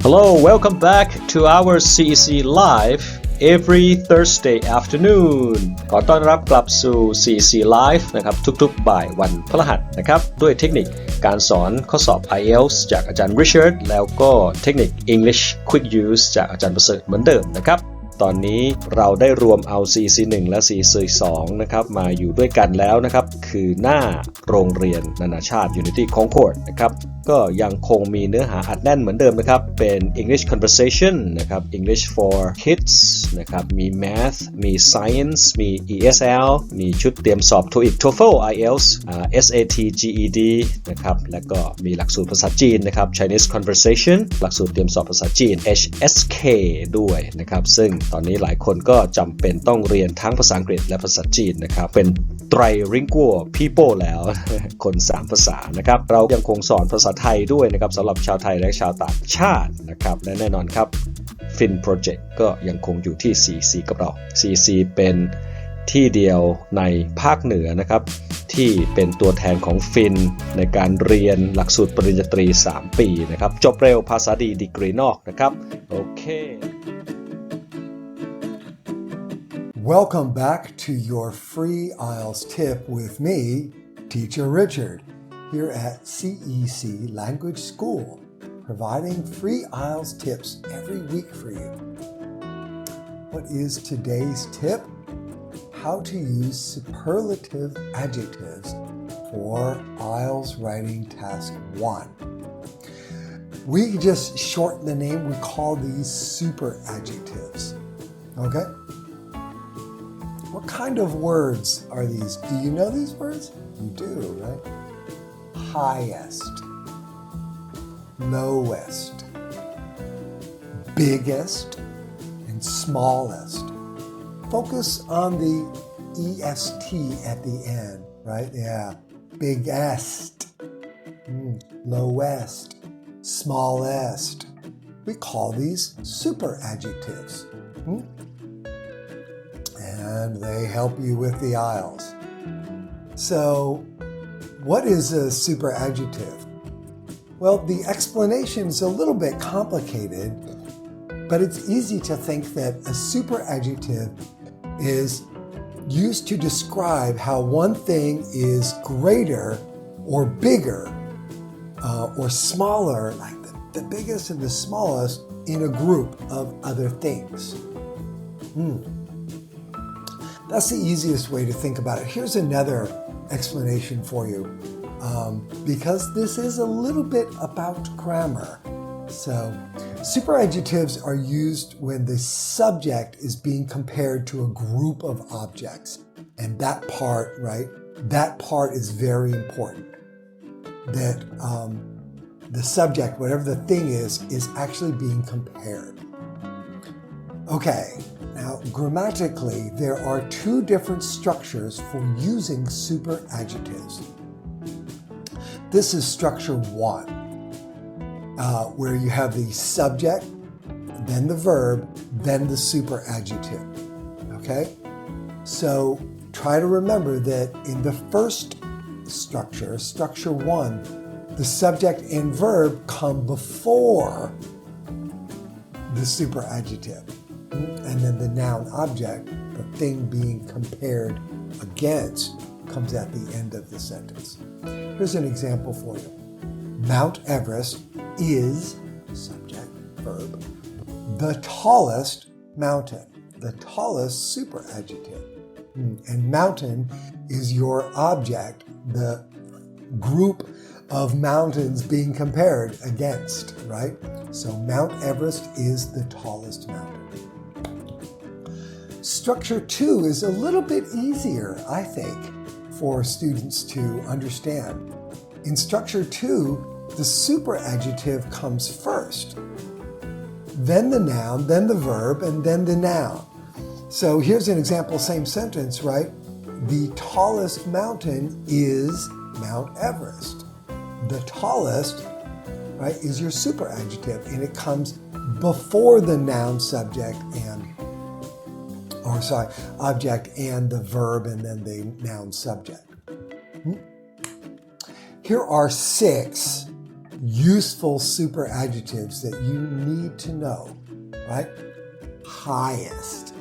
Hello, welcome back to our CEC Live every Thursday afternoon ขอต้อนรับกลับสู่ CEC Live นะครับทุกๆบ่ายวันพฤหัสนะครับด้วยเทคนิคการสอนข้อสอบ IELTS จากอาจารย์ Richard แล้วก็เทคนิค English Quick Use จากอาจารย์ประเสริฐเหมือนเดิมนะครับตอนนี้เราได้รวมเอา CEC 1 และ CEC 2 นะครับมาอยู่ด้วยกันแล้วนะครับคือหน้าโรงเรียนนานาชาติ Unity Concord นะครับก็ยังคงมีเนื้อหาอัดแน่นเหมือนเดิมนะครับเป็น English Conversation นะครับ English for Kids นะครับมี Math มี Science มี ESL มีชุดเตรียมสอบ TOEIC TOEFL IELTS SAT GED นะครับและก็มีหลักสูตรภาษาจีนนะครับ Chinese Conversation หลักสูตรเตรียมสอบภาษาจีน HSK ด้วยนะครับซึ่งตอนนี้หลายคนก็จำเป็นต้องเรียนทั้งภาษาอังกฤษและภาษาจีนนะครับเป็น trilingual people แล้ว คน3ภาษานะครับเรายังคงสอนภาษาไทยด้วยนะครับสำหรับชาวไทยและชาวต่างชาตินะครับและแน่นอนครับ Fin Project ก็ยังคงอยู่ที่ CEC กับเรา CEC เป็นที่เดียวในภาคเหนือนะครับที่เป็นตัวแทนของ Fin ในการเรียนหลักสูตรปริญญาตรี3 ปีนะครับจบเร็วภาษาดีดีกรีนอกนะครับโอเคWelcome back to your free IELTS tip with me, Teacher Richard, here at CEC Language School, providing free IELTS tips every week for you. What is today's tip? How to use superlative adjectives for IELTS Writing Task 1. We just shorten the name, we call these super adjectives. Okay?What kind of words are these? Do you know these words? You do, right? Highest, lowest, biggest, and smallest. Focus on the EST at the end, right? Yeah. Biggest, lowest, smallest. We call these super adjectives.And they help you with the IELTS. So, what is a super adjective? Well, the explanation is a little bit complicated, but it's easy to think that a super adjective is used to describe how one thing is greater or bigger or smaller, like the biggest and the smallest in a group of other things.That's the easiest way to think about it. Here's another explanation for you, because this is a little bit about grammar. So, super adjectives are used when the subject is being compared to a group of objects. And that part, right, that part is very important. That the subject, whatever the thing is actually being compared. Okay.Now, grammatically, there are two different structures for using super adjectives. This is structure 1, where you have the subject, then the verb, then the super adjective. Okay? So, try to remember that in the first structure, structure 1, the subject and verb come before the super adjective.And then the noun object, the thing being compared against, comes at the end of the sentence. Here's an example for you. Mount Everest is, subject, verb, the tallest mountain. The tallest super adjective. And mountain is your object, the group of mountains being compared against, right? So Mount Everest is the tallest mountain.Structure 2 is a little bit easier, I think, for students to understand. In structure 2, the super adjective comes first, then the noun, then the verb, and then the noun. So here's an example, same sentence, right? The tallest mountain is Mount Everest. The tallest, right, is your super adjective, and it comes before the noun, subject, object and the verb and then the noun subject. Here are 6 useful super adjectives that you need to know, right? Highest,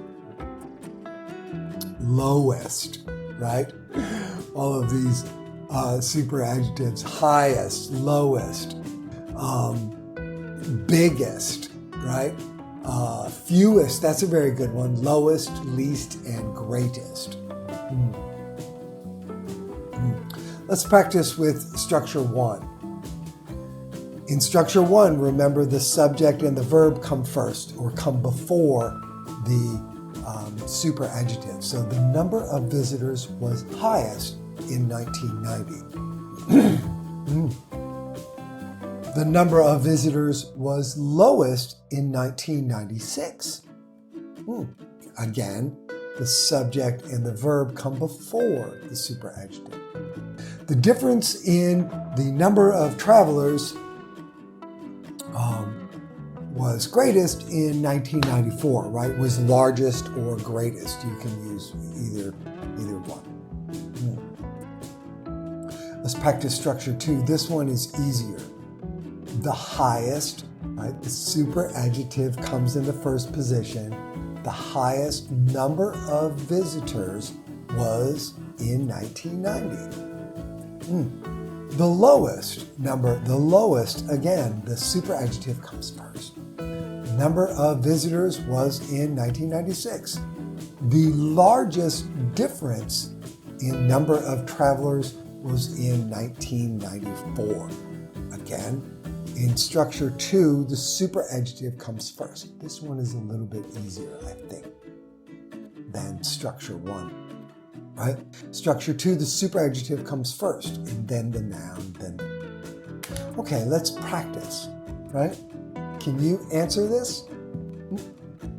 lowest, right? All of these super adjectives, highest, lowest, biggest, right? Fewest, that's a very good one. Lowest, least, and greatest. Let's practice with structure 1. In structure 1, remember the subject and the verb come first or come before the super adjective. So the number of visitors was highest in 1990. The number of visitors was lowest in 1996. Again, the subject and the verb come before the super adjective. The difference in the number of travelers was greatest in 1994, right? Was largest or greatest. You can use either one. Let's practice structure 2. This one is easier. The highest, right? The super adjective comes in the first position. The highest number of visitors was in 1990. The lowest number, again, the super adjective comes first. Number of visitors was in 1996. The largest difference in number of travelers was in 1994. Again, in structure 2, the super adjective comes first. This one is a little bit easier, I think, than structure 1. Right? Structure 2, the super adjective comes first, and then the noun, then. Okay, let's practice, right? Can you answer this?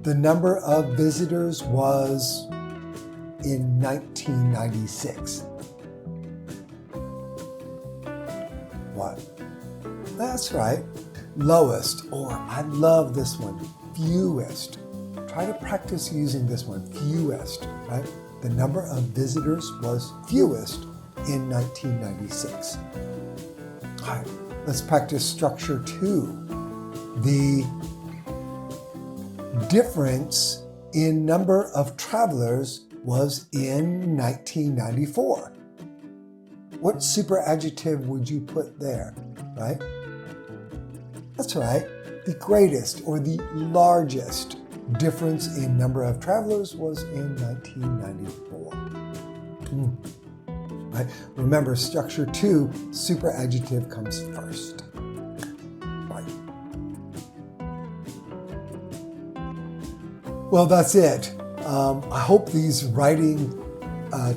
The number of visitors was in 1996. What? That's right. Lowest, or I love this one, fewest. Try to practice using this one, fewest, right? The number of visitors was fewest in 1996. All right, let's practice structure 2. The difference in number of travelers was in 1994. What super adjective would you put there, right? That's right, the greatest or the largest difference in number of travelers was in 1994. Right? Remember, structure 2, super adjective comes first. Right. Well, that's it. I hope these writing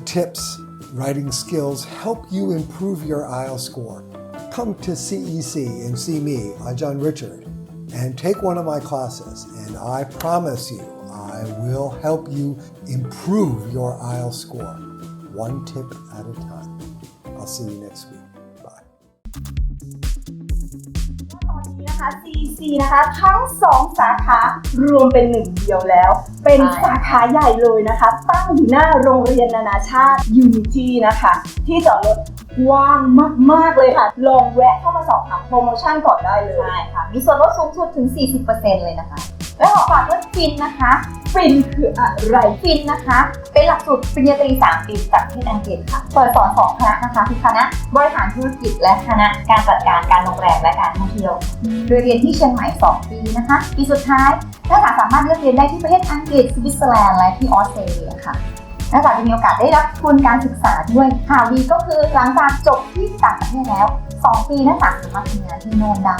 tips, writing skills help you improve your IELTS score. Come to CEC and see me, T.Richard, and take one of my classes, and I promise you, I will help you improve your IELTS score, one tip at a time. I'll see you next week. Bye. ตอนนี้นะคะ CEC นะคะทั้ง2สาขารวมเป็นหนึ่งเดียวแล้วเป็นสาขาใหญ่เลยนะคะตั้งอยู่หน้าโรงเรียนนานาชาติ Unity นะคะที่จอดรถกว้างมากๆเลยค่ะลองแวะเข้ามาสอบถามโปรโมชั่นก่อนได้เลยใช่ค่ะมีส่วนลดสูงสุดถึง 40% เลยนะคะและขอฝากด้วยฟินนะคะฟินคืออะไรฟินนะคะเป็นหลักสูตรปริญญาตรี3 ปีจากประเทศอังกฤษค่ะเปิดสอน2คณะนะคะคือคณะบริหารธุรกิจและคณะการจัดการโรงแรมและการท่องเที่ยวโดยเรียนที่เชียงใหม่2 ปีนะคะปีสุดท้ายนักศึกษาสามารถเลือกเรียนได้ที่ประเทศอังกฤษสวิตเซอร์แลนด์และที่ออสเตรเลียค่ะนักศึกษาจะมีโอกาสได้รับทุนการศึกษาด้วยข่าวดีก็คือหลังจากจบที่ต่างประเทศแล้ว2 ปีนักศึกษาสามารถทำงานที่โน่นได้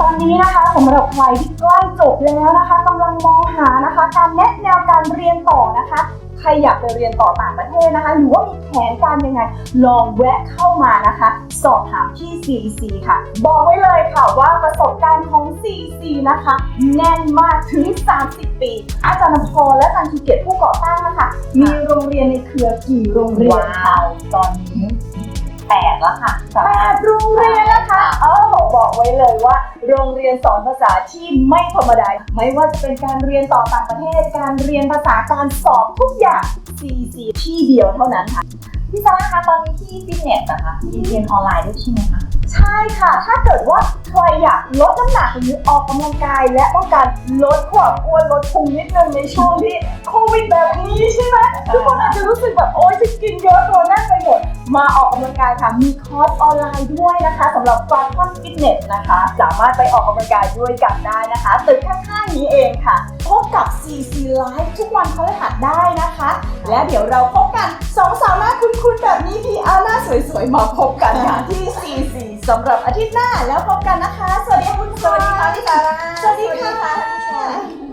ตอนนี้นะคะสำหรับใครที่ใกล้จบแล้วนะคะกำลังมองหานะคะการแนะแนวการเรียนต่อนะคะใครอยากไปเรียนต่อต่างประเทศนะคะหรือว่ามีแผนการยังไงลองแวะเข้ามานะคะสอบถามที่ CEC ค่ะบอกไว้เลยค่ะว่าประสบการณ์ของ CEC นะคะแน่นมากถึง30 ปีอาจารย์พรและอาจารย์ธีเกียรติผู้ก่อตั้งนะคะมีโรงเรียนในเครือกี่โรงเรียนคะตอนนี้8แล้วค่ะ8โรงเรียนแล้วค่ะบอกไว้เลยว่าโรงเรียนสอนภาษาที่ไม่ธรรมดาไม่ว่าจะเป็นการเรียนต่อต่างประเทศการเรียนภาษาการสอบทุกอย่าง CEC ที่เดียวเท่านั้นค่ะพี่ซาร่าคะตอนนี้ที่ฟิตเนสนะคะมีเรียนออนไลน์ด้วยใช่ไหมคะ ใช่ค่ะถ้าเกิดว่าใครอยากลดน้ำหนักหรือออกกำลังกายและต้องการลดความอ้วนลดพุงนิดนึงในช่วงที่โควิดแบบนี้ใช่ไหมทุกคนอาจจะรู้สึกแบบโอ๊ยจะกินเยอะตัวแน่นไปหมดมาออกกำลังกายค่ะมีคอร์สออนไลน์ด้วยนะคะสำหรับการคอนฟิตเนสนะคะสามารถไปออกกำลังกายด้วยกันได้นะคะตึกข้างๆนี้เองค่ะพบกับ CEC Live ทุกวันพฤหัสได้นะคะและเดี๋ยวเราพบกันสองสาวหน้าคุ้นๆแบบนี้ที่หน้าสวยๆมาพบกันค่ะที่ CEC สำหรับอาทิตย์หน้าแล้วพบกันนะคะสวัสดีค่ะคุณสวัสดีค่ะพี่สาราสวัสดีค่ะ